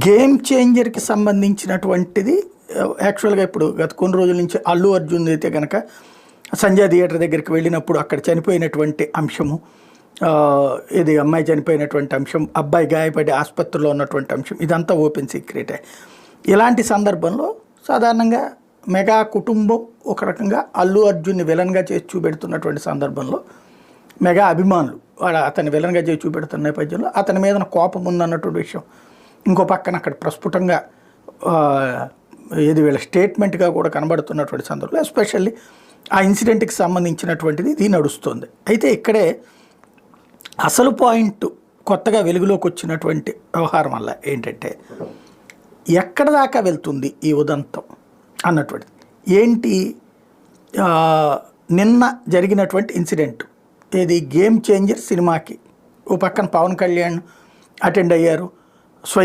Game చేంజర్కి సంబంధించినటువంటిది యాక్చువల్గా ఇప్పుడు గత కొన్ని రోజుల నుంచి అల్లు అర్జున్ అయితే కనుక సంజయ్ థియేటర్ దగ్గరికి వెళ్ళినప్పుడు అక్కడ చనిపోయినటువంటి అంశము, ఇది అమ్మాయి చనిపోయినటువంటి అంశం, అబ్బాయి గాయపడి ఆసుపత్రిలో ఉన్నటువంటి అంశం, ఇదంతా ఓపెన్ సీక్రెటే. ఇలాంటి సందర్భంలో సాధారణంగా మెగా కుటుంబం ఒక రకంగా అల్లు అర్జున్ని విలన్గా చేసి చూపెడుతున్నటువంటి సందర్భంలో మెగా అభిమానులు అతన్ని విలన్గా చేసి చూపెడుతున్న నేపథ్యంలో అతని మీద కోపం ఉందన్నటువంటి విషయం ఇంకో పక్కన అక్కడ ప్రస్ఫుటంగా ఇది వీళ్ళ స్టేట్మెంట్గా కూడా కనబడుతున్నటువంటి సందర్భంలో ఎస్పెషల్లీ ఆ ఇన్సిడెంట్కి సంబంధించినటువంటిది ఇది నడుస్తుంది. అయితే ఇక్కడే అసలు పాయింట్ కొత్తగా వెలుగులోకి వచ్చినటువంటి వ్యవహారం వల్ల ఏంటంటే ఎక్కడ దాకా వెళ్తుంది ఈ ఉదంతం అన్నటువంటిది. ఏంటి నిన్న జరిగినటువంటి ఇన్సిడెంట్, ఇది గేమ్ చేంజర్ సినిమాకి ఓ పక్కన పవన్ కళ్యాణ్ అటెండ్ అయ్యారు, స్వయం